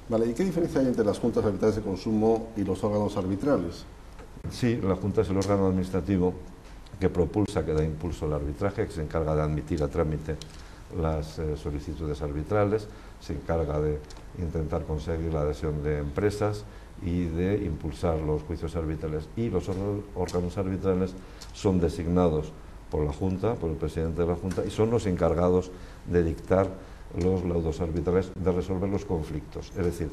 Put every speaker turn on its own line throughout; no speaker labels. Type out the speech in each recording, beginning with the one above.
Vale, ¿y qué diferencia hay entre las juntas arbitrales de consumo y los órganos arbitrales?
Sí, la Junta es el órgano administrativo que propulsa, que da impulso al arbitraje, que se encarga de admitir a trámite las solicitudes arbitrales, se encarga de intentar conseguir la adhesión de empresas y de impulsar los juicios arbitrales. Y los órganos arbitrales son designados por la Junta, por el presidente de la Junta, y son los encargados de dictar los laudos arbitrales, de resolver los conflictos. Es decir,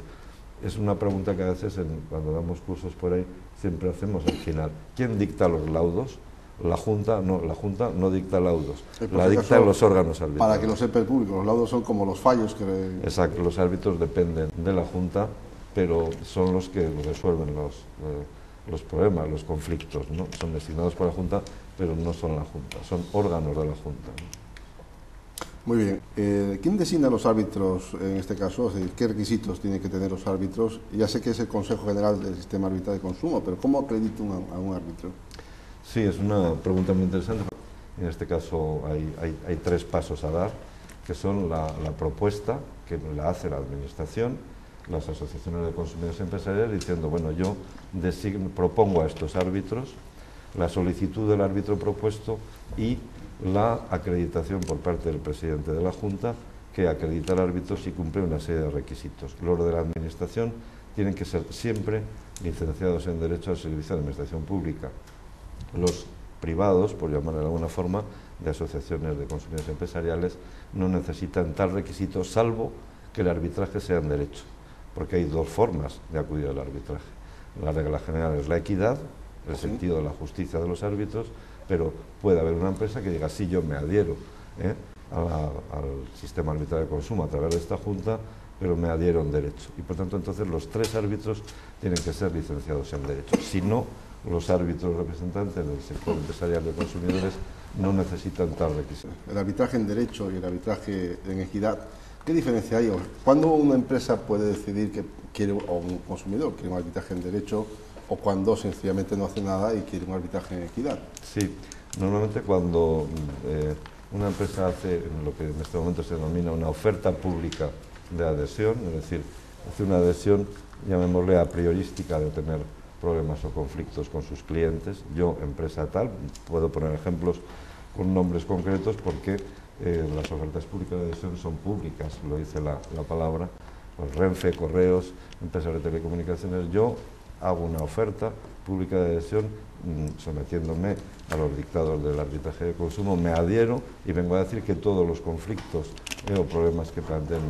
es una pregunta que a veces cuando damos cursos por ahí siempre hacemos al final. ¿Quién dicta los laudos? La Junta no dicta laudos, la dictan los órganos arbitrales.
Para que lo sepa el público, los laudos son como los fallos que...
Exacto, los árbitros dependen de la Junta, pero son los que resuelven los problemas, los conflictos, ¿no? Son designados por la Junta, pero no son la Junta, son órganos de la Junta, ¿no?
Muy bien. ¿Quién designa a los árbitros en este caso? Es decir, ¿qué requisitos tienen que tener los árbitros? Ya sé que es el Consejo General del Sistema Arbitral de Consumo, pero ¿cómo acredita a un árbitro?
Sí, es una pregunta muy interesante. En este caso hay tres pasos a dar, que son la propuesta, que la hace la Administración, las asociaciones de consumidores empresariales, diciendo, bueno, yo propongo a estos árbitros, la solicitud del árbitro propuesto y la acreditación por parte del presidente de la Junta, que acredita al árbitro si cumple una serie de requisitos. Los de la Administración tienen que ser siempre licenciados en Derecho al Servicio de Administración Pública. Los privados, por llamarlo de alguna forma, de asociaciones de consumidores empresariales, no necesitan tal requisito, salvo que el arbitraje sea en derecho, porque hay dos formas de acudir al arbitraje. La regla general es la equidad, el sentido de la justicia de los árbitros, pero puede haber una empresa que diga, sí, yo me adhiero al sistema arbitral de consumo a través de esta Junta, pero me adhiero en derecho. Y por tanto, entonces, los tres árbitros tienen que ser licenciados en derecho. Si no, los árbitros representantes del sector empresarial de consumidores no necesitan tal requisito.
El arbitraje en derecho y el arbitraje en equidad, ¿qué diferencia hay? ¿Cuándo una empresa puede decidir que quiere, o un consumidor quiere un arbitraje en derecho, o cuando sencillamente no hace nada y quiere un arbitraje en equidad?
Sí, normalmente cuando una empresa hace lo que en este momento se denomina una oferta pública de adhesión, es decir, hace una adhesión, llamémosle a priorística, de tener problemas o conflictos con sus clientes. Yo, empresa tal, puedo poner ejemplos con nombres concretos porque las ofertas públicas de adhesión son públicas, lo dice la palabra, pues Renfe, Correos, empresas de telecomunicaciones. Yo hago una oferta pública de adhesión sometiéndome a los dictados del arbitraje de consumo, me adhiero y vengo a decir que todos los conflictos o problemas que planteen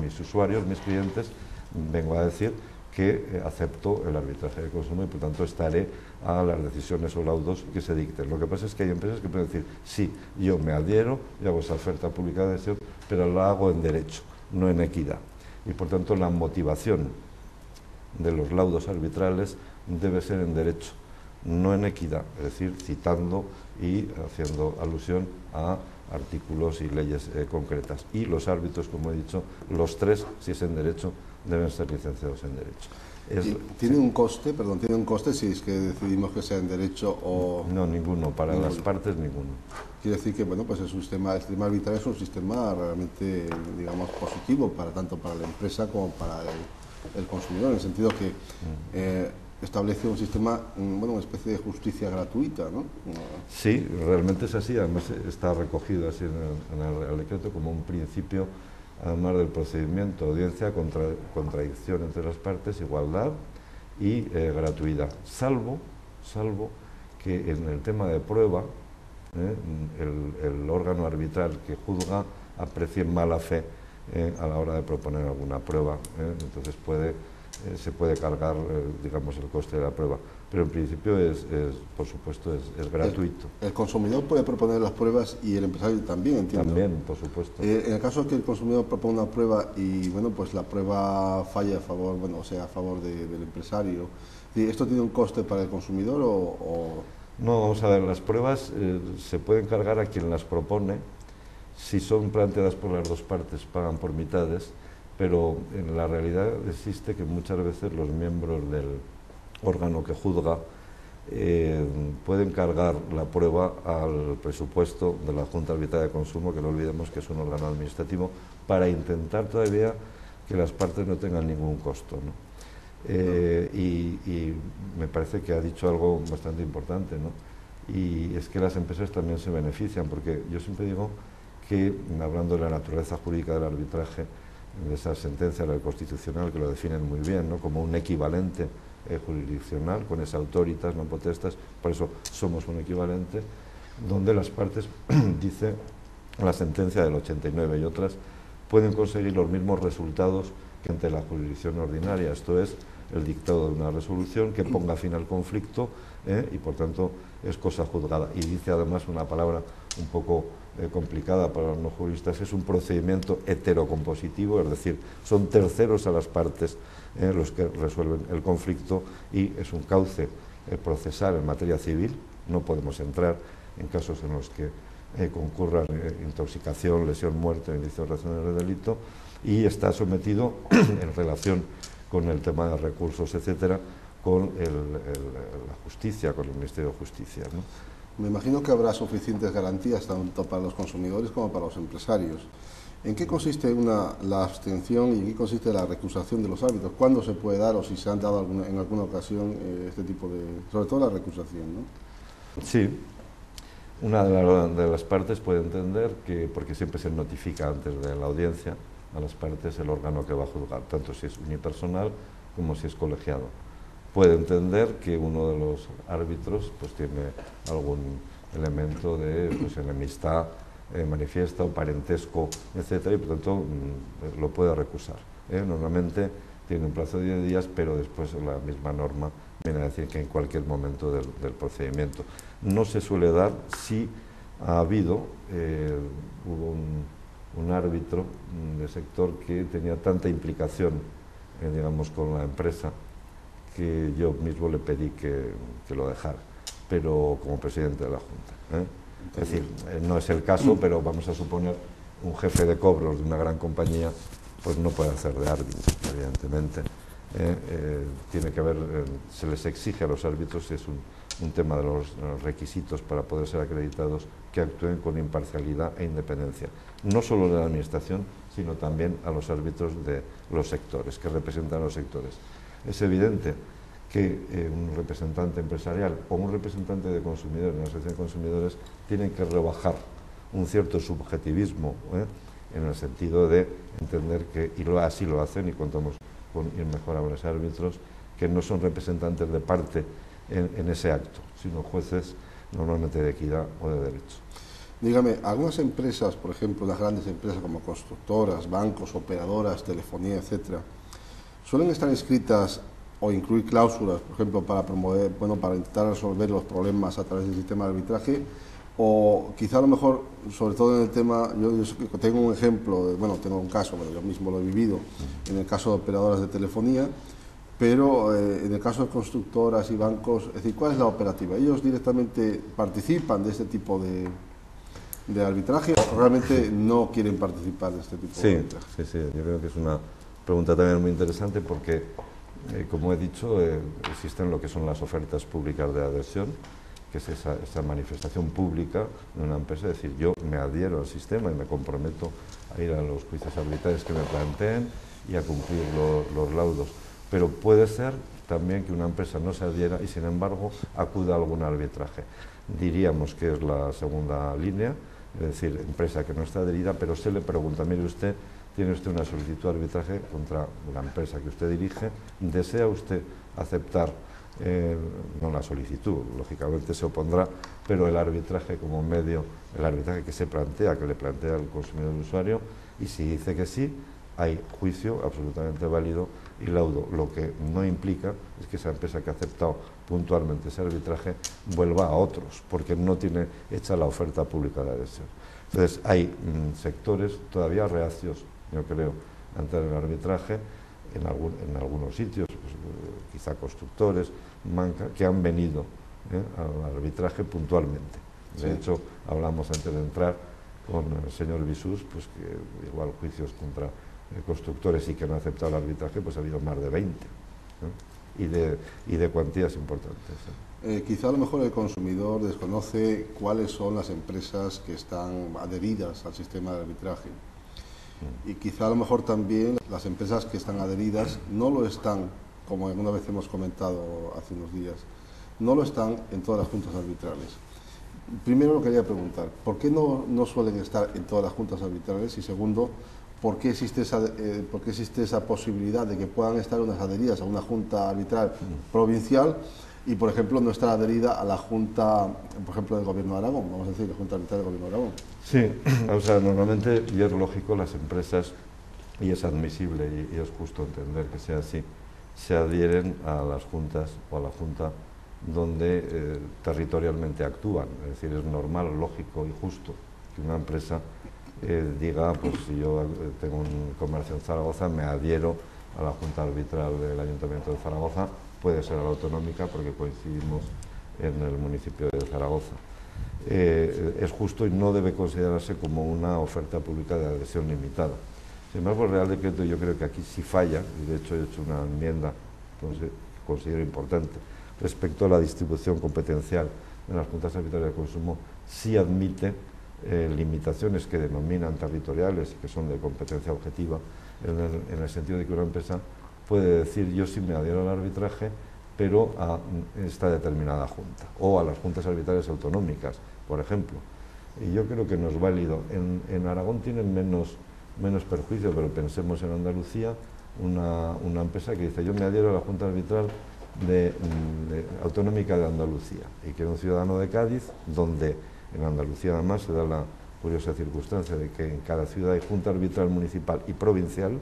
mis usuarios, mis clientes, vengo a decir que acepto el arbitraje de consumo y por tanto estaré a las decisiones o laudos que se dicten. Lo que pasa es que hay empresas que pueden decir, sí, yo me adhiero y hago esa oferta pública de adhesión, pero la hago en derecho, no en equidad. Y por tanto la motivación de los laudos arbitrales debe ser en derecho, no en equidad, es decir, citando y haciendo alusión a artículos y leyes concretas. Y los árbitros, como he dicho, los tres, si es en derecho, deben ser licenciados en derecho.
¿Tiene un coste, tiene un coste si es que decidimos que sea en derecho o...?
No, ninguno, para las partes ninguno.
Quiere decir que, bueno, pues el sistema arbitral es un sistema realmente, digamos, positivo, tanto para la empresa como para el consumidor, en el sentido que establece un sistema, bueno, una especie de justicia gratuita, ¿no?
Sí, realmente es así, además está recogido así en el Real Decreto como un principio, además del procedimiento, audiencia, contradicción entre las partes, igualdad y gratuidad, salvo que en el tema de prueba el órgano arbitral que juzga aprecie mala fe a la hora de proponer alguna prueba, entonces se puede cargar, digamos, el coste de la prueba, pero en principio por supuesto, es gratuito.
El consumidor puede proponer las pruebas y el empresario también, entiendo.
También, por supuesto.
En el caso de que el consumidor proponga una prueba y, bueno, pues la prueba falla a favor, a favor del empresario, ¿esto tiene un coste para el consumidor o...?
No, vamos a ver, las pruebas se pueden cargar a quien las propone. Si son planteadas por las dos partes, pagan por mitades, pero en la realidad existe que muchas veces los miembros del órgano que juzga pueden cargar la prueba al presupuesto de la Junta Arbitral de Consumo, que no olvidemos que es un órgano administrativo, para intentar todavía que las partes no tengan ningún costo, ¿no? Y me parece que ha dicho algo bastante importante, ¿no? Y es que las empresas también se benefician, porque yo siempre digo que, hablando de la naturaleza jurídica del arbitraje, de esa sentencia del Constitucional que lo definen muy bien, ¿no?, como un equivalente jurisdiccional, con esa autoritas, no potestas, por eso somos un equivalente, donde las partes, dice la sentencia del 89 y otras, pueden conseguir los mismos resultados que ante la jurisdicción ordinaria, esto es, el dictado de una resolución que ponga fin al conflicto, y por tanto es cosa juzgada. Y dice además una palabra un poco complicada para los no juristas, es un procedimiento heterocompositivo, es decir, son terceros a las partes los que resuelven el conflicto, y es un cauce procesal en materia civil. No podemos entrar en casos en los que concurran intoxicación, lesión, muerte, indicios razones de delito, y está sometido en relación con el tema de recursos, etcétera, con la justicia, con el Ministerio de Justicia, ¿no?
Me imagino que habrá suficientes garantías tanto para los consumidores como para los empresarios. ¿En qué consiste la abstención y en qué consiste la recusación de los árbitros? ¿Cuándo se puede dar o si se han dado en alguna ocasión este tipo de... sobre todo la recusación, ¿no?
Sí. Una de las partes puede entender que, porque siempre se notifica antes de la audiencia a las partes el órgano que va a juzgar, tanto si es unipersonal como si es colegiado. Puede entender que uno de los árbitros pues tiene algún elemento de enemistad manifiesta o parentesco, etcétera, y por tanto lo puede recusar. Normalmente tiene un plazo de 10 días, pero después la misma norma viene a decir que en cualquier momento del procedimiento. No se suele dar si ha habido, hubo un árbitro de sector que tenía tanta implicación, digamos, con la empresa, que yo mismo le pedí que lo dejara, pero como presidente de la Junta. Es decir, no es el caso, pero vamos a suponer un jefe de cobros de una gran compañía, pues no puede hacer de árbitro, evidentemente. Tiene que haber, se les exige a los árbitros, es un tema de los requisitos para poder ser acreditados, que actúen con imparcialidad e independencia, no solo de la administración, sino también a los árbitros de los sectores, que representan a los sectores. Es evidente que un representante empresarial o un representante de consumidores, una asociación de consumidores, tienen que rebajar un cierto subjetivismo, en el sentido de entender que, y así lo hacen, y contamos con inmejorables árbitros, que no son representantes de parte en ese acto, sino jueces normalmente de equidad o de derecho.
Dígame, algunas empresas, por ejemplo, las grandes empresas como constructoras, bancos, operadoras, telefonía, etcétera, suelen estar inscritas o incluir cláusulas, por ejemplo, para promover, para intentar resolver los problemas a través del sistema de arbitraje, o quizá a lo mejor, sobre todo en el tema, yo tengo un ejemplo, tengo un caso, yo mismo lo he vivido, en el caso de operadoras de telefonía, pero en el caso de constructoras y bancos, es decir, ¿cuál es la operativa? ¿Ellos directamente participan de este tipo de arbitraje o realmente no quieren participar de este tipo de arbitraje?
Sí, yo creo que es una pregunta también muy interesante porque, como he dicho, existen lo que son las ofertas públicas de adhesión, que es esa manifestación pública de una empresa, es decir, yo me adhiero al sistema y me comprometo a ir a los juicios arbitrales que me planteen y a cumplir los laudos. Pero puede ser también que una empresa no se adhiera y, sin embargo, acuda a algún arbitraje. Diríamos que es la segunda línea, es decir, empresa que no está adherida, pero se le pregunta, mire usted, tiene usted una solicitud de arbitraje contra la empresa que usted dirige, ¿desea usted aceptar, no la solicitud, lógicamente se opondrá, pero el arbitraje como medio, el arbitraje que se plantea, que le plantea el consumidor y el usuario, y si dice que sí, hay juicio absolutamente válido y laudo? Lo que no implica es que esa empresa que ha aceptado puntualmente ese arbitraje vuelva a otros, porque no tiene hecha la oferta pública de adhesión. Entonces hay sectores todavía reacios, yo creo, ante el arbitraje, en algunos sitios, pues, quizá constructores, banca, que han venido al arbitraje puntualmente. De hecho, hablamos antes de entrar con el señor Bisús, pues que igual juicios contra constructores y que no han aceptado el arbitraje, pues ha habido más de 20, y de cuantías importantes.
Quizá a lo mejor el consumidor desconoce cuáles son las empresas que están adheridas al sistema de arbitraje. Y quizá a lo mejor también las empresas que están adheridas no lo están, como alguna vez hemos comentado hace unos días, no lo están en todas las juntas arbitrales. Primero lo quería preguntar, ¿por qué no suelen estar en todas las juntas arbitrales? Y segundo, ¿por qué existe esa posibilidad de que puedan estar unas adheridas a una junta arbitral provincial y, por ejemplo, no estar adherida a la junta, por ejemplo, del Gobierno de Aragón, vamos a decir, la junta arbitral del Gobierno de Aragón?
Sí, o sea, normalmente, y es lógico, las empresas, y es admisible y es justo entender que sea así, se adhieren a las juntas o a la junta donde territorialmente actúan. Es decir, es normal, lógico y justo que una empresa diga, pues si yo tengo un comercio en Zaragoza, me adhiero a la Junta Arbitral del Ayuntamiento de Zaragoza, puede ser a la autonómica porque coincidimos en el municipio de Zaragoza. Es justo y no debe considerarse como una oferta pública de adhesión limitada. Sin embargo, el Real Decreto yo creo que aquí sí falla, y de hecho he hecho una enmienda que considero importante, respecto a la distribución competencial en las juntas arbitrales de consumo, sí admite limitaciones que denominan territoriales y que son de competencia objetiva, en el sentido de que una empresa puede decir yo sí me adhiero al arbitraje, pero a esta determinada junta, o a las juntas arbitrales autonómicas, por ejemplo. Y yo creo que no es válido. En Aragón tienen menos perjuicio, pero pensemos en Andalucía, una empresa que dice yo me adhiero a la Junta Arbitral Autonómica de Andalucía, y que un ciudadano de Cádiz, donde en Andalucía además se da la curiosa circunstancia de que en cada ciudad hay Junta Arbitral Municipal y Provincial,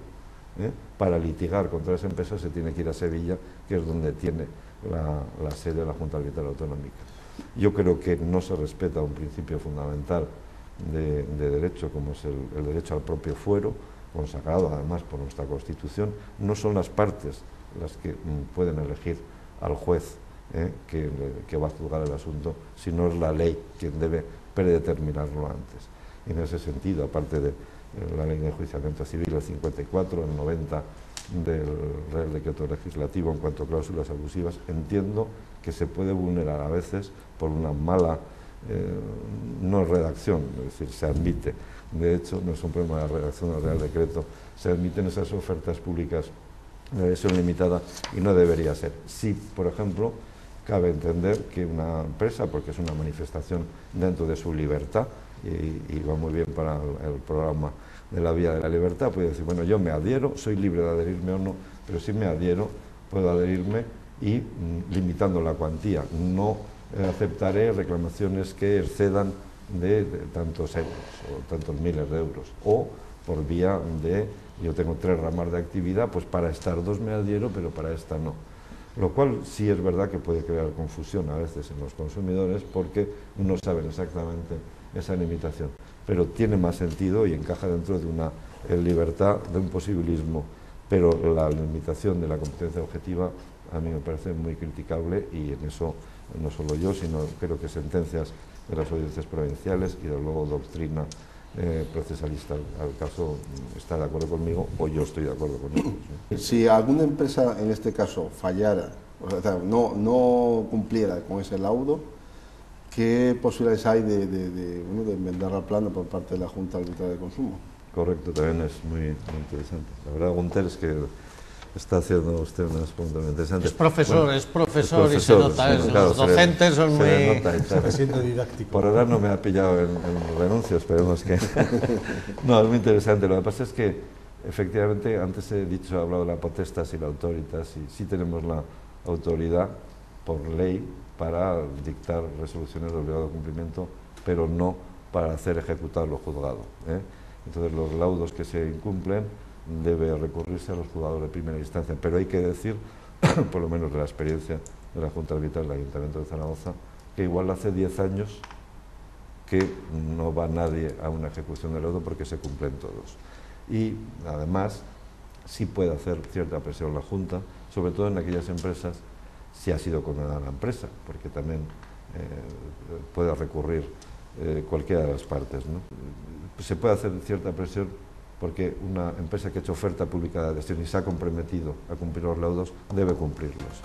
para litigar contra esa empresa se tiene que ir a Sevilla, que es donde tiene la sede de la Junta Arbitral Autonómica. Yo creo que no se respeta un principio fundamental de derecho, como es el derecho al propio fuero, consagrado además por nuestra Constitución. No son las partes las que pueden elegir al juez que va a juzgar el asunto, sino es la ley quien debe predeterminarlo antes. Y en ese sentido, aparte de la Ley de Enjuiciamiento Civil, el 54, el 90 del Real Decreto Legislativo en cuanto a cláusulas abusivas, entiendo que se puede vulnerar a veces por una mala no redacción, es decir, se admite. De hecho, no es un problema de la redacción del Real Decreto, se admiten esas ofertas públicas de adhesión limitada y no debería ser. Sí, por ejemplo, cabe entender que una empresa, porque es una manifestación dentro de su libertad, y va muy bien para el programa de la Vía de la Libertad, puede decir, bueno, yo me adhiero, soy libre de adherirme o no, pero si me adhiero, puedo adherirme y limitando la cuantía. No aceptaré reclamaciones que excedan de tantos euros o tantos miles de euros, o por vía de, yo tengo 3 ramas de actividad, pues para estas 2 me adhiero, pero para esta no. Lo cual sí es verdad que puede crear confusión a veces en los consumidores porque no saben exactamente esa limitación, pero tiene más sentido y encaja dentro de una libertad, de un posibilismo, pero la limitación de la competencia objetiva a mí me parece muy criticable, y en eso no solo yo, sino creo que sentencias de las audiencias provinciales y de luego doctrina procesalista al caso está de acuerdo conmigo, o yo estoy de acuerdo con ellos, ¿no?
Si alguna empresa en este caso fallara, o sea, no cumpliera con ese laudo, ¿qué posibilidades hay de enmendar la plana por parte de la Junta Arbitral de Consumo?
Correcto, también es muy interesante. La verdad, Gunter, es que está haciendo usted unas preguntas muy interesantes.
Es profesor y se nota,
sí, claro,
los docentes son muy...
Está siendo didáctico.
Por ahora no me ha pillado en renuncio, esperemos que... No, es muy interesante. Lo que pasa es que, efectivamente, antes he hablado de la potestas y la autoritas, y sí tenemos la autoridad, por ley, para dictar resoluciones de obligado cumplimiento, pero no para hacer ejecutar lo juzgado, Entonces, los laudos que se incumplen debe recurrirse a los juzgados de primera instancia, pero hay que decir, por lo menos de la experiencia de la Junta Arbitral del Ayuntamiento de Zaragoza, que igual hace 10 años que no va nadie a una ejecución del laudo porque se cumplen todos. Y además sí puede hacer cierta presión la Junta, sobre todo en aquellas empresas, si ha sido condenada la empresa, porque también puede recurrir cualquiera de las partes, ¿no? Se puede hacer cierta presión porque una empresa que ha hecho oferta pública de adhesión y se ha comprometido a cumplir los laudos debe cumplirlos.